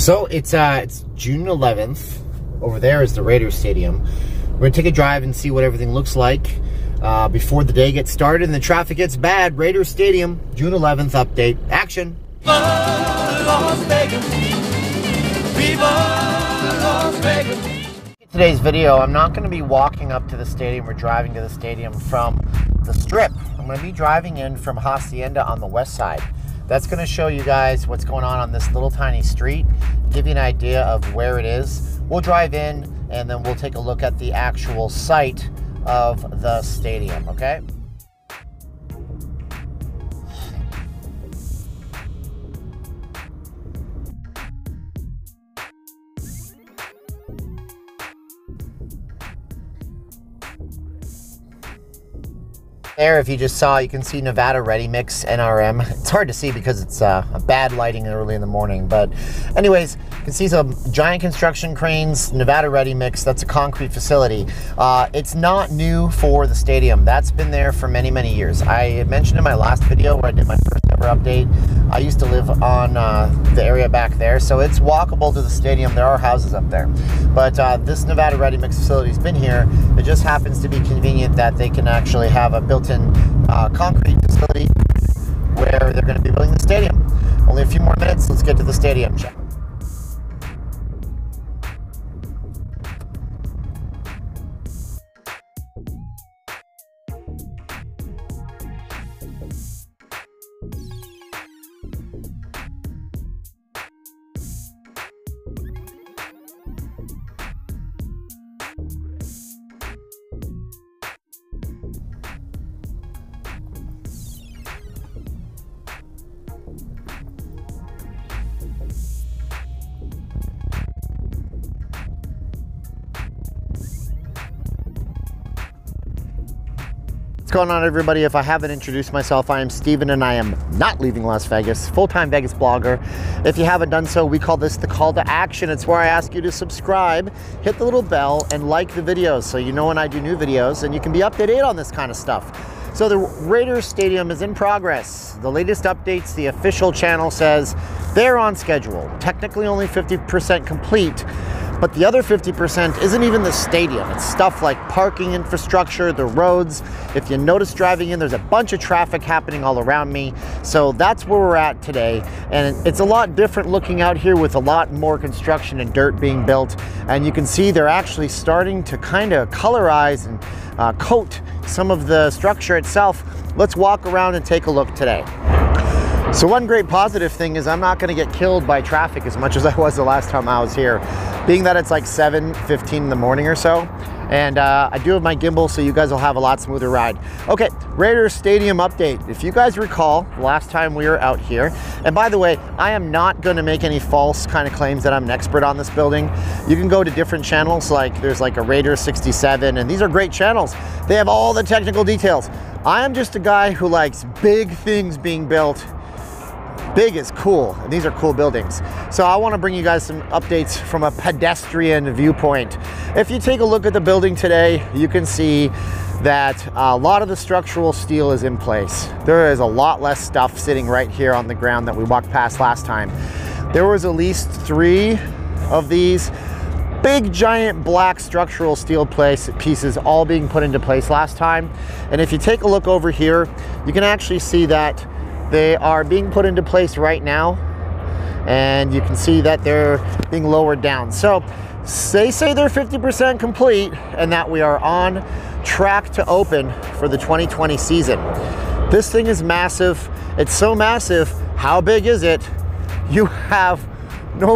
So it's June 11th. Over there is the Raiders Stadium. We're gonna take a drive and see what everything looks like before the day gets started and the traffic gets bad. Raiders Stadium, June 11th update. Action. Viva Las Vegas. Viva Las Vegas. Today's video, I'm not going to be walking up to the stadium or driving to the stadium from the Strip. I'm going to be driving in from Hacienda on the west side. That's going to show you guys what's going on this little tiny street, give you an idea of where it is. We'll drive in and then we'll take a look at the actual site of the stadium, okay? There, if you just saw, you can see Nevada Ready Mix NRM. It's hard to see because it's bad lighting early in the morning. But anyways, you can see some giant construction cranes, Nevada Ready Mix. That's a concrete facility. It's not new for the stadium. That's been there for many, many years. I mentioned in my last video where I did my first ever update, I used to live on the area back there. So it's walkable to the stadium. There are houses up there. But this Nevada Ready Mix facility has been here. It just happens to be convenient that they can actually have a built-in concrete facility where they're going to be building the stadium. Only a few more minutes. Let's get to the stadium. What's going on, everybody? If I haven't introduced myself, I am Steven and I am not leaving Las Vegas, full-time Vegas blogger. If you haven't done so, we call this the call to action. It's where I ask you to subscribe, hit the little bell, and like the videos so you know when I do new videos and you can be up to date on this kind of stuff. So the Raiders Stadium is in progress. The latest updates, the official channel says they're on schedule. Technically only 50% complete, but the other 50% isn't even the stadium. It's stuff like parking infrastructure, the roads. If you notice driving in, there's a bunch of traffic happening all around me. So that's where we're at today. And it's a lot different looking out here with a lot more construction and dirt being built. And you can see they're actually starting to kind of colorize and coat some of the structure itself. Let's walk around and take a look today. So one great positive thing is I'm not going to get killed by traffic as much as I was the last time I was here, being that it's like 7:15 in the morning or so. And I do have my gimbal, so you guys will have a lot smoother ride. Okay, Raiders Stadium update. If you guys recall, last time we were out here, and by the way, I am not going to make any false kind of claims that I'm an expert on this building. You can go to different channels, like there's like a Raiders 67, and these are great channels. They have all the technical details. I am just a guy who likes big things being built. Big is cool, and these are cool buildings. So I want to bring you guys some updates from a pedestrian viewpoint. If you take a look at the building today, you can see that a lot of the structural steel is in place. There is a lot less stuff sitting right here on the ground that we walked past last time. There was at least 3 of these big giant black structural steel pieces all being put into place last time. And if you take a look over here, you can actually see that they are being put into place right now, and you can see that they're being lowered down. So they say they're 50% complete and that we are on track to open for the 2020 season. This thing is massive. It's so massive. How big is it? You have no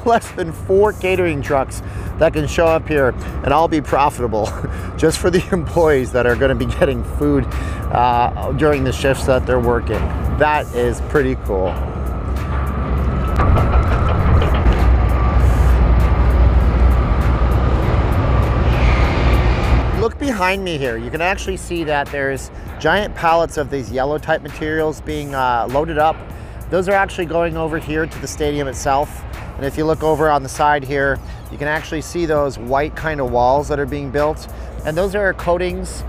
less than 4 catering trucks that can show up here, and I'll be profitable just for the employees that are going to be getting food during the shifts that they're working. That is pretty cool. Look behind me here. You can actually see that there's giant pallets of these yellow type materials being loaded up. Those are actually going over here to the stadium itself. And if you look over on the side here, you can actually see those white kind of walls that are being built. And those are coatings,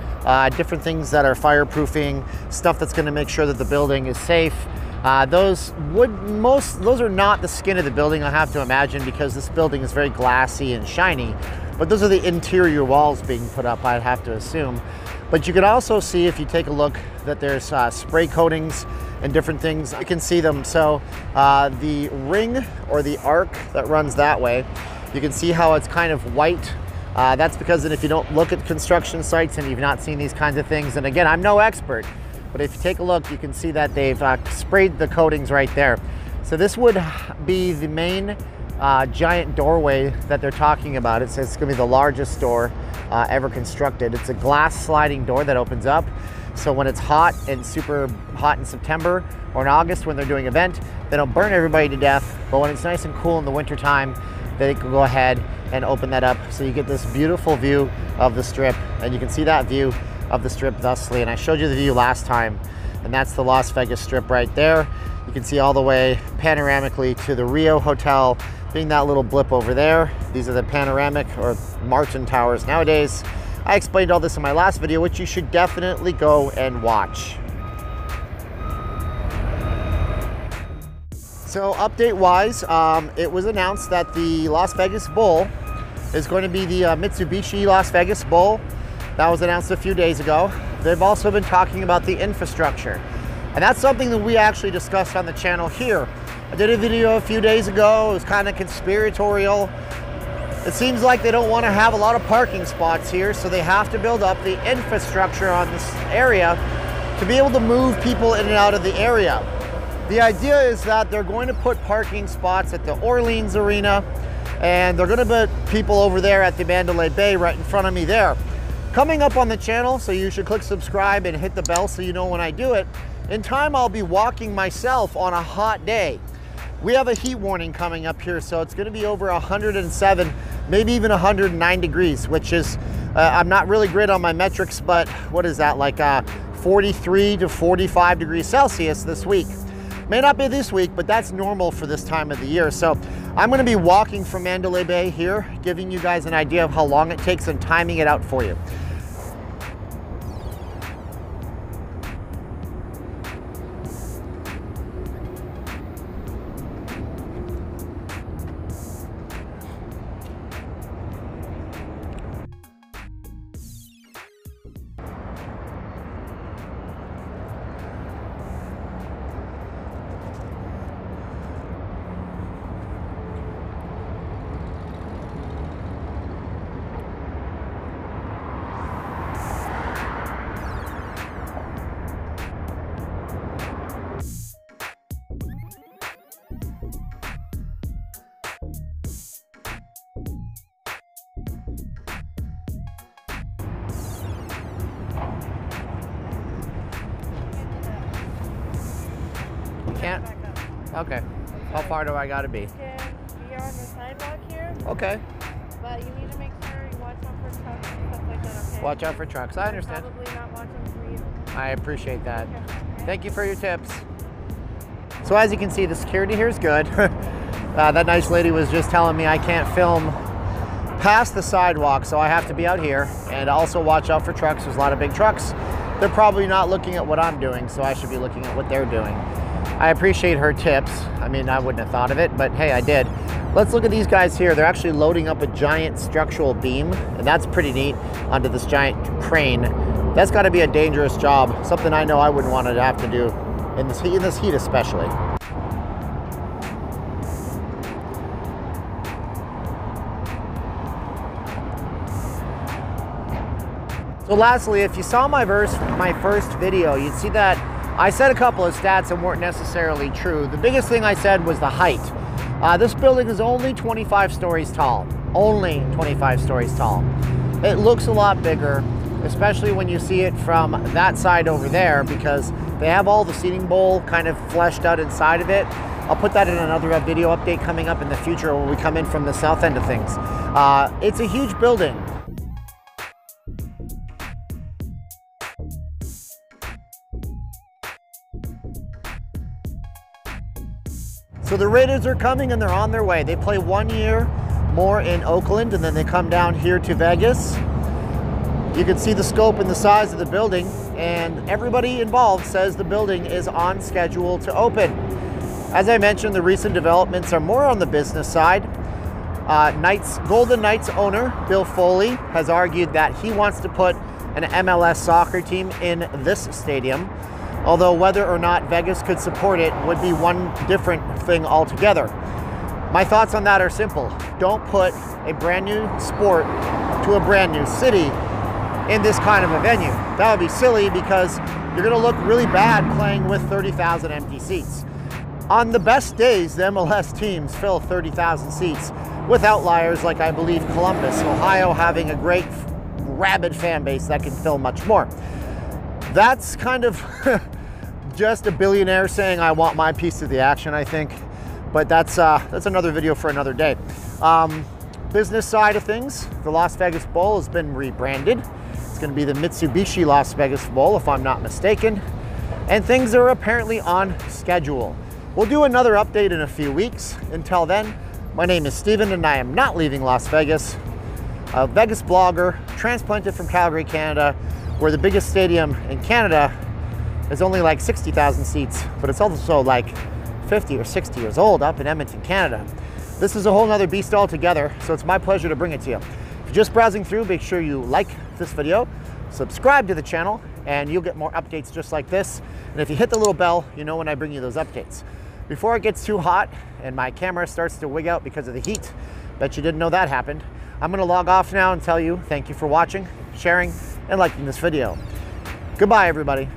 different things that are fireproofing, stuff that's going to make sure that the building is safe Those are not the skin of the building, I have to imagine, because this building is very glassy and shiny. But those are the interior walls being put up, I'd have to assume. But you can also see, if you take a look, that there's spray coatings and different things. You can see them. So the ring or the arc that runs that way, you can see how it's kind of white. That's because if you don't look at construction sites and you've not seen these kinds of things, and again, I'm no expert, but if you take a look, you can see that they've sprayed the coatings right there. So this would be the main giant doorway that they're talking about. It says it's gonna be the largest door ever constructed. It's a glass sliding door that opens up. So when it's hot and super hot in September or in August when they're doing an event, they don't burn everybody to death. But when it's nice and cool in the winter time, they can go ahead and open that up. So you get this beautiful view of the Strip, and you can see that view of the Strip thusly. And I showed you the view last time, and that's the Las Vegas Strip right there. You can see all the way panoramically to the Rio Hotel, being that little blip over there. These are the panoramic or Martin Towers nowadays. I explained all this in my last video, which you should definitely go and watch. So update-wise, it was announced that the Las Vegas Bowl is going to be the Mitsubishi Las Vegas Bowl. That was announced a few days ago. They've also been talking about the infrastructure. And that's something that we actually discussed on the channel here. I did a video a few days ago. It was kind of conspiratorial. It seems like they don't want to have a lot of parking spots here, so they have to build up the infrastructure on this area to be able to move people in and out of the area. The idea is that they're going to put parking spots at the Orleans Arena, and they're going to put people over there at the Mandalay Bay right in front of me there. Coming up on the channel, so you should click subscribe and hit the bell so you know when I do it. In time, I'll be walking myself on a hot day. We have a heat warning coming up here, so it's going to be over 107, maybe even 109 degrees, which is, I'm not really great on my metrics, but what is that, like 43 to 45 degrees Celsius this week. May not be this week, but that's normal for this time of the year. So I'm going to be walking from Mandalay Bay here, giving you guys an idea of how long it takes and timing it out for you. Can't? Okay. How far do I gotta be? You're on the sidewalk here. Okay. But you need to make sure you watch out for trucks and stuff like that, okay? Watch out for trucks. I understand. Probably not watching for you. I appreciate that. Okay. Thank you for your tips. So as you can see, the security here is good. That nice lady was just telling me I can't film past the sidewalk, so I have to be out here. And also watch out for trucks. There's a lot of big trucks. They're probably not looking at what I'm doing, so I should be looking at what they're doing. I appreciate her tips. I mean, I wouldn't have thought of it, but hey, I did. Let's look at these guys here. They're actually loading up a giant structural beam, and that's pretty neat, onto this giant crane. That's got to be a dangerous job, something I know I wouldn't want to have to do in this heat especially. So lastly, if you saw my first video, you'd see that I said a couple of stats that weren't necessarily true. The biggest thing I said was the height. This building is only 25 stories tall. Only 25 stories tall. It looks a lot bigger, especially when you see it from that side over there, because they have all the seating bowl kind of fleshed out inside of it. I'll put that in another video update coming up in the future when we come in from the south end of things. It's a huge building. So the Raiders are coming and they're on their way. They play 1 year more in Oakland and then they come down here to Vegas. You can see the scope and the size of the building. and everybody involved says the building is on schedule to open. As I mentioned, the recent developments are more on the business side. Golden Knights owner Bill Foley has argued that he wants to put an MLS soccer team in this stadium, although whether or not Vegas could support it would be one different thing altogether. My thoughts on that are simple. Don't put a brand new sport to a brand new city in this kind of a venue. That would be silly because you're going to look really bad playing with 30,000 empty seats. On the best days, the MLS teams fill 30,000 seats, with outliers like I believe Columbus, Ohio, having a great rabid fan base that can fill much more. That's kind of just a billionaire saying I want my piece of the action, I think. But that's another video for another day. Business side of things, the Las Vegas Bowl has been rebranded. It's going to be the Mitsubishi Las Vegas Bowl, if I'm not mistaken. And things are apparently on schedule. We'll do another update in a few weeks. Until then, my name is Steven and I am not leaving Las Vegas. A Vegas blogger, transplanted from Calgary, Canada, where the biggest stadium in Canada is only like 60,000 seats, but it's also like 50 or 60 years old up in Edmonton, Canada. This is a whole nother beast altogether, so it's my pleasure to bring it to you. If you're just browsing through, make sure you like this video, subscribe to the channel, and you'll get more updates just like this. And if you hit the little bell, you know when I bring you those updates. Before it gets too hot and my camera starts to wig out because of the heat, bet you didn't know that happened, I'm gonna log off now and tell you thank you for watching, sharing, and liking this video. Goodbye, everybody.